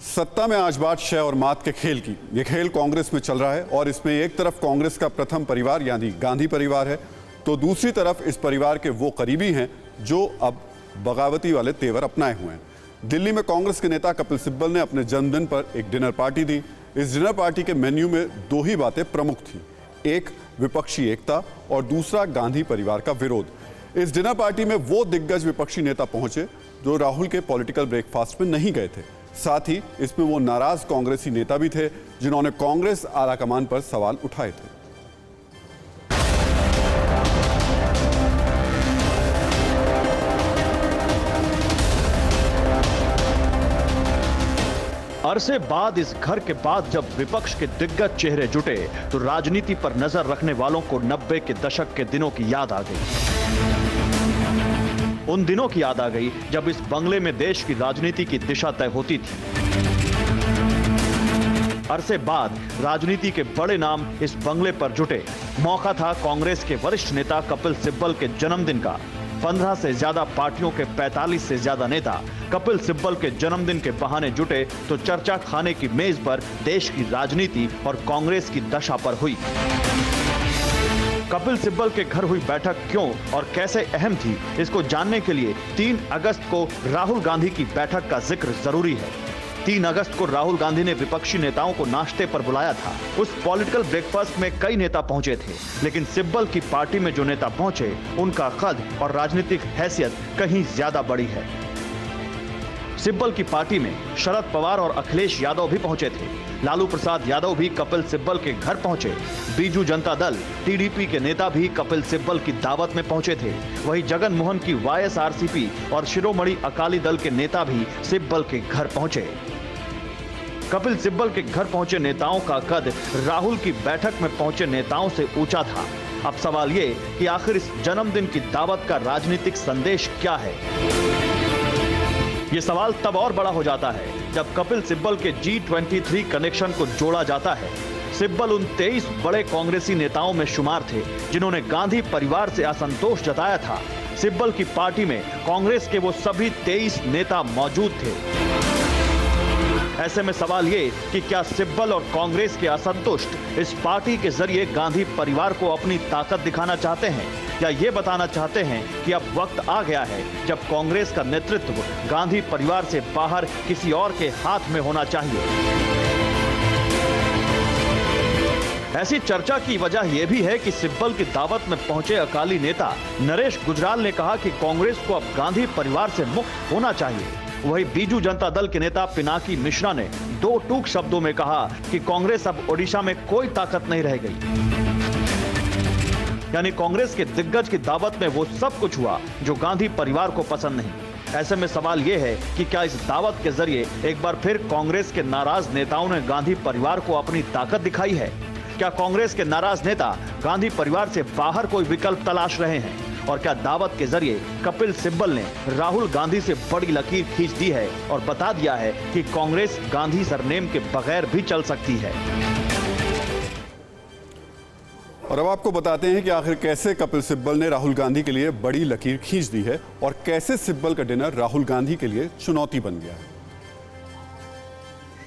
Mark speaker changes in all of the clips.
Speaker 1: सत्ता में आज बात शय और मात के खेल की। ये खेल कांग्रेस में चल रहा है और इसमें एक तरफ कांग्रेस का प्रथम परिवार यानी गांधी परिवार है, तो दूसरी तरफ इस परिवार के वो करीबी हैं जो अब बगावती वाले तेवर अपनाए हुए हैं। दिल्ली में कांग्रेस के नेता कपिल सिब्बल ने अपने जन्मदिन पर एक डिनर पार्टी दी। इस डिनर पार्टी के मेन्यू में दो ही बातें प्रमुख थी, एक विपक्षी एकता और दूसरा गांधी परिवार का विरोध। इस डिनर पार्टी में वो दिग्गज विपक्षी नेता पहुंचे जो राहुल के पॉलिटिकल ब्रेकफास्ट में नहीं गए थे। साथ ही इसमें वो नाराज कांग्रेसी नेता भी थे जिन्होंने कांग्रेस आलाकमान पर सवाल उठाए थे।
Speaker 2: अरसे बाद इस घर के बाद जब विपक्ष के दिग्गज चेहरे जुटे तो राजनीति पर नजर रखने वालों को 90 के दशक के दिनों की याद आ गई। उन दिनों की याद आ गई जब इस बंगले में देश की राजनीति की दिशा तय होती थी। अरसे बाद राजनीति के बड़े नाम इस बंगले पर जुटे। मौका था कांग्रेस के वरिष्ठ नेता कपिल सिब्बल के जन्मदिन का। 15 से ज्यादा पार्टियों के 45 से ज्यादा नेता कपिल सिब्बल के जन्मदिन के बहाने जुटे तो चर्चा खाने की मेज पर देश की राजनीति और कांग्रेस की दशा पर हुई। कपिल सिब्बल के घर हुई बैठक क्यों और कैसे अहम थी, इसको जानने के लिए 3 अगस्त को राहुल गांधी की बैठक का जिक्र जरूरी है। 3 अगस्त को राहुल गांधी ने विपक्षी नेताओं को नाश्ते पर बुलाया था। उस पॉलिटिकल ब्रेकफास्ट में कई नेता पहुंचे थे, लेकिन सिब्बल की पार्टी में जो नेता पहुंचे उनका कद और राजनीतिक हैसियत कहीं ज्यादा बड़ी है। सिब्बल की पार्टी में शरद पवार और अखिलेश यादव भी पहुंचे थे। लालू प्रसाद यादव भी कपिल सिब्बल के घर पहुंचे। बीजू जनता दल टीडीपी के नेता भी कपिल सिब्बल की दावत में पहुंचे थे। वहीं जगन मोहन की वाईएसआरसीपी और शिरोमणि अकाली दल के नेता भी सिब्बल के घर पहुंचे। कपिल सिब्बल के घर पहुंचे नेताओं का कद राहुल की बैठक में पहुंचे नेताओं से ऊंचा था। अब सवाल ये कि आखिर इस जन्मदिन की दावत का राजनीतिक संदेश क्या है। ये सवाल तब और बड़ा हो जाता है जब कपिल सिब्बल के G23 कनेक्शन को जोड़ा जाता है। सिब्बल उन 23 बड़े कांग्रेसी नेताओं में शुमार थे जिन्होंने गांधी परिवार से असंतोष जताया था। सिब्बल की पार्टी में कांग्रेस के वो सभी 23 नेता मौजूद थे। ऐसे में सवाल ये कि क्या सिब्बल और कांग्रेस के असंतुष्ट इस पार्टी के जरिए गांधी परिवार को अपनी ताकत दिखाना चाहते हैं, या ये बताना चाहते हैं कि अब वक्त आ गया है जब कांग्रेस का नेतृत्व गांधी परिवार से बाहर किसी और के हाथ में होना चाहिए। ऐसी चर्चा की वजह यह भी है कि सिब्बल की दावत में पहुंचे अकाली नेता नरेश गुजराल ने कहा कि कांग्रेस को अब गांधी परिवार से मुक्त होना चाहिए। वहीं बीजू जनता दल के नेता पिनाकी मिश्रा ने 2 टूक शब्दों में कहा कि कांग्रेस अब ओडिशा में कोई ताकत नहीं रह गई। यानी कांग्रेस के दिग्गज की दावत में वो सब कुछ हुआ जो गांधी परिवार को पसंद नहीं। ऐसे में सवाल यह है कि क्या इस दावत के जरिए एक बार फिर कांग्रेस के नाराज नेताओं ने गांधी परिवार को अपनी ताकत दिखाई है। क्या कांग्रेस के नाराज नेता गांधी परिवार से बाहर कोई विकल्प तलाश रहे हैं, और क्या दावत के जरिए कपिल सिब्बल ने राहुल गांधी से बड़ी लकीर खींच दी है और बता दिया है कि कांग्रेस गांधी सरनेम के बगैर भी चल सकती है।
Speaker 1: और अब आपको बताते हैं कि आखिर कैसे कपिल सिब्बल ने राहुल गांधी के लिए बड़ी लकीर खींच दी है और कैसे सिब्बल का डिनर राहुल गांधी के लिए चुनौती बन गया है।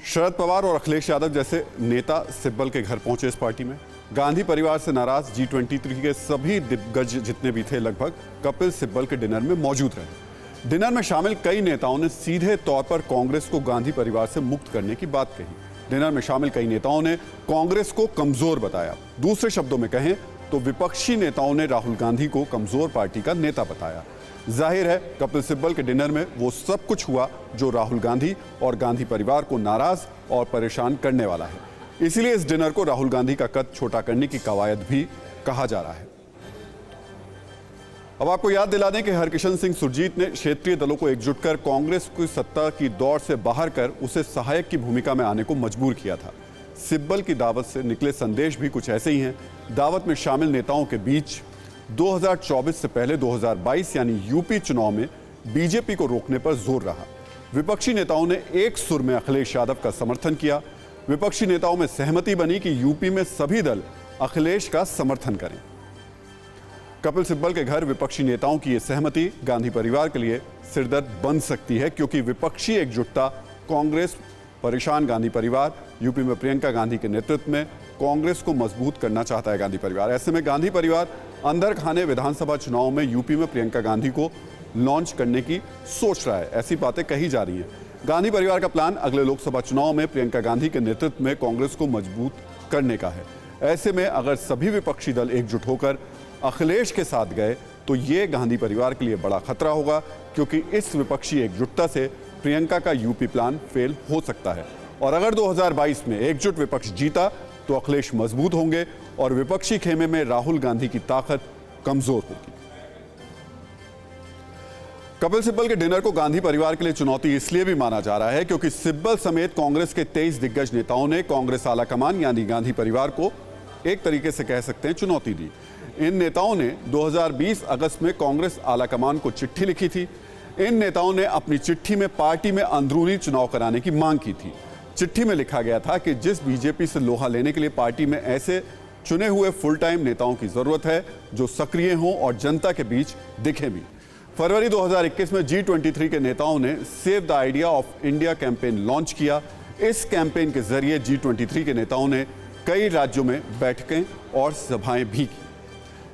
Speaker 1: शरद पवार और अखिलेश यादव जैसे नेता सिब्बल के घर पहुंचे इस पार्टी में। गांधी परिवार से नाराज G23 के सभी दिग्गज जितने भी थे लगभग कपिल सिब्बल के डिनर में मौजूद रहे। डिनर में शामिल कई नेताओं ने सीधे तौर पर कांग्रेस को गांधी परिवार से मुक्त करने की बात कही। डिनर में शामिल कई नेताओं ने कांग्रेस को कमजोर बताया। दूसरे शब्दों में कहें तो विपक्षी नेताओं ने राहुल गांधी को कमजोर पार्टी का नेता बताया। जाहिर है कपिल सिब्बल के डिनर में वो सब कुछ हुआ जो राहुल गांधी और गांधी परिवार को नाराज और परेशान करने वाला है। इसीलिए इस डिनर को राहुल गांधी का कद छोटा करने की कवायद भी कहा जा रहा है। अब आपको याद दिला दें कि हरकिशन सिंह सुरजीत ने क्षेत्रीय दलों को एकजुट कर कांग्रेस को सत्ता की दौड़ से बाहर कर उसे सहायक की भूमिका में आने को मजबूर किया था। सिब्बल की दावत से निकले संदेश भी कुछ ऐसे ही हैं। दावत में शामिल नेताओं के बीच 2024 से पहले 2022 यानी यूपी चुनाव में बीजेपी को रोकने पर जोर रहा। विपक्षी नेताओं ने एक सुर में अखिलेश यादव का समर्थन किया। विपक्षी नेताओं में सहमति बनी कि यूपी में सभी दल अखिलेश का समर्थन करें। कपिल सिब्बल के घर विपक्षी नेताओं की यह सहमति गांधी परिवार के लिए सिरदर्द बन सकती है, क्योंकि विपक्षी एकजुटता कांग्रेस परेशान गांधी परिवार यूपी में प्रियंका गांधी के नेतृत्व में कांग्रेस को मजबूत करना चाहता है गांधी परिवार। ऐसे में गांधी परिवार अंदर खाने विधानसभा चुनाव में यूपी में प्रियंका गांधी को लॉन्च करने की सोच रहा है, ऐसी बातें कही जा रही हैं। गांधी परिवार का प्लान अगले लोकसभा चुनाव में प्रियंका गांधी के नेतृत्व में कांग्रेस को मजबूत करने का है। ऐसे में अगर सभी विपक्षी दल एकजुट होकर अखिलेश के साथ गए तो ये गांधी परिवार के लिए बड़ा खतरा होगा, क्योंकि इस विपक्षी एकजुटता से प्रियंका का यूपी प्लान फेल हो सकता है। और अगर 2022 में एकजुट विपक्ष जीता तो अखिलेश मजबूत होंगे और विपक्षी खेमे में राहुल गांधी की ताकत कमजोर होगी। कपिल सिब्बल के डिनर को गांधी परिवार के लिए चुनौती इसलिए भी माना जा रहा है क्योंकि सिब्बल समेत कांग्रेस के 23 दिग्गज नेताओं ने कांग्रेस आलाकमान यानी गांधी परिवार को एक तरीके से कह सकते हैं चुनौती दी। इन नेताओं ने 2020 अगस्त में कांग्रेस आलाकमान को चिट्ठी लिखी थी। इन नेताओं ने अपनी चिट्ठी में पार्टी में अंदरूनी चुनाव कराने की मांग की थी। चिट्ठी में लिखा गया था कि जिस बीजेपी से लोहा लेने के लिए पार्टी में ऐसे चुने हुए फुल टाइम नेताओं की जरूरत है जो सक्रिय हों और जनता के बीच दिखें भी। फरवरी 2021 में G23 के नेताओं ने save the idea of India campaign launch किया। इस कैंपेन के जरिए G23 के नेताओं ने कई राज्यों में बैठकें और सभाएं भी की।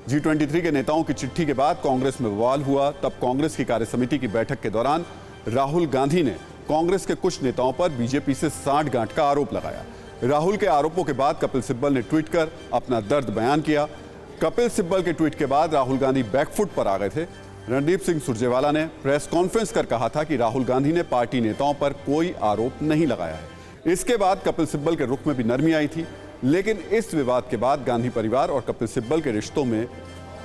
Speaker 1: G23 के नेताओं की चिट्ठी के बाद कांग्रेस में बवाल हुआ। तब कांग्रेस की कार्यसमिति की बैठक के दौरान राहुल गांधी ने कांग्रेस के कुछ नेताओं पर बीजेपी से साठगांठ का आरोप लगाया। राहुल के आरोपों के बाद कपिल सिब्बल ने ट्वीट कर अपना दर्द बयान किया। कपिल सिब्बल के ट्वीट के बाद राहुल गांधी बैकफुट पर आ गए थे। रणदीप सिंह सुरजेवाला ने प्रेस कॉन्फ्रेंस कर कहा था कि राहुल गांधी ने पार्टी नेताओं पर कोई आरोप नहीं लगाया है। इसके बाद कपिल सिब्बल के रुख में भी नरमी आई थी, लेकिन इस विवाद के बाद गांधी परिवार और कपिल सिब्बल के रिश्तों में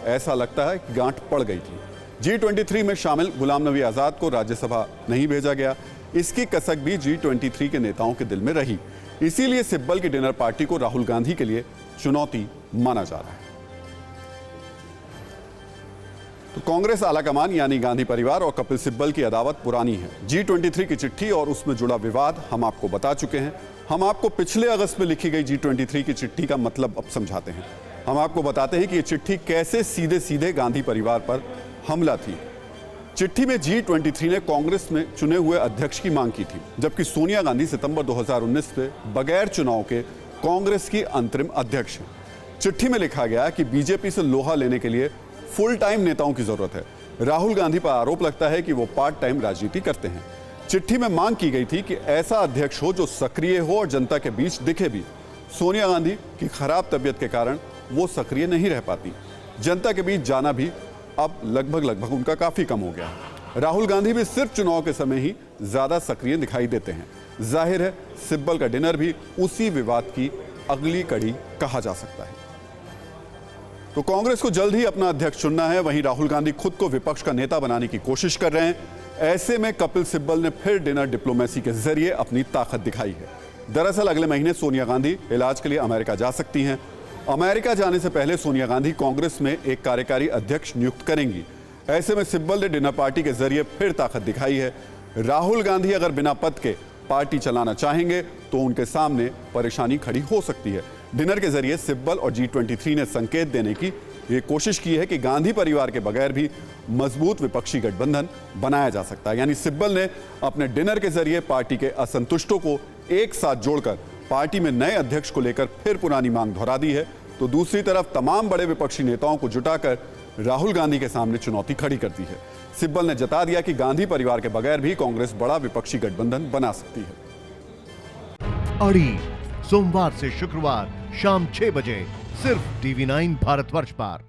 Speaker 1: ऐसा लगता है कि गांठ पड़ गई थी। G23 में शामिल गुलाम नबी आजाद को राज्यसभा नहीं भेजा गया। इसकी कसक भी G23 के नेताओं के दिल में रही। इसीलिए सिब्बल की डिनर पार्टी को राहुल गांधी के लिए चुनौती माना जा रहा है। तो कांग्रेस आलाकमान यानी गांधी परिवार और कपिल सिब्बल की अदावत पुरानी है। G23 की चिट्ठी और उसमें जुड़ा विवाद हम आपको बता चुके हैं। हम आपको पिछले अगस्त में लिखी गई G23 की चिट्ठी का मतलब अब समझाते हैं। हम आपको बताते हैं कि ये चिट्ठी कैसे सीधे सीधे गांधी परिवार पर हमला थी। चिट्ठी में G23 ने कांग्रेस में चुने हुए अध्यक्ष की मांग की थी, जबकि सोनिया गांधी सितंबर 2019 में बगैर चुनाव के कांग्रेस की अंतरिम अध्यक्ष हैं। चिट्ठी में लिखा गया कि बीजेपी से लोहा लेने के लिए फुल टाइम नेताओं की जरूरत है। राहुल गांधी पर आरोप लगता है कि वो पार्ट टाइम राजनीति करते हैं। चिट्ठी में मांग की गई थी कि ऐसा अध्यक्ष हो जो सक्रिय हो और जनता के बीच दिखे भी। सोनिया गांधी की खराब तबीयत के कारण वो सक्रिय नहीं रह पाती। जनता के बीच जाना भी अब लगभग उनका काफी कम हो गया है। राहुल गांधी भी सिर्फ चुनाव के समय ही ज्यादा सक्रिय दिखाई देते हैं। जाहिर है सिब्बल का डिनर भी उसी विवाद की अगली कड़ी कहा जा सकता है। तो कांग्रेस को जल्द ही अपना अध्यक्ष चुनना है। वहीं राहुल गांधी खुद को विपक्ष का नेता बनाने की कोशिश कर रहे हैं। ऐसे में कपिल सिब्बल ने फिर डिनर डिप्लोमेसी के जरिए अपनी ताकत दिखाई है। दरअसल अगले महीने सोनिया गांधी इलाज के लिए अमेरिका जा सकती हैं। अमेरिका जाने से पहले सोनिया गांधी कांग्रेस में एक कार्यकारी अध्यक्ष नियुक्त करेंगी। ऐसे में सिब्बल ने डिनर पार्टी के जरिए फिर ताकत दिखाई है। राहुल गांधी अगर बिना पद के पार्टी चलाना चाहेंगे तो उनके सामने परेशानी खड़ी हो सकती है। डिनर के जरिए सिब्बल और G23 ने संकेत देने की ये कोशिश की है कि गांधी परिवार के बगैर भी मजबूत विपक्षी गठबंधन बनाया जा सकता है। यानी सिब्बल ने अपने डिनर के जरिए पार्टी के असंतुष्टों को एक साथ जोड़कर पार्टी में नए अध्यक्ष को लेकर फिर पुरानी मांग दोहरा दी है। तो दूसरी तरफ तमाम बड़े विपक्षी नेताओं को जुटाकर राहुल गांधी के सामने चुनौती खड़ी कर दी है। सिब्बल ने जता दिया कि गांधी परिवार के बगैर भी कांग्रेस बड़ा विपक्षी गठबंधन बना सकती है।
Speaker 3: अड़ी सोमवार से शुक्रवार शाम 6 बजे सिर्फ TV9 भारतवर्ष पर।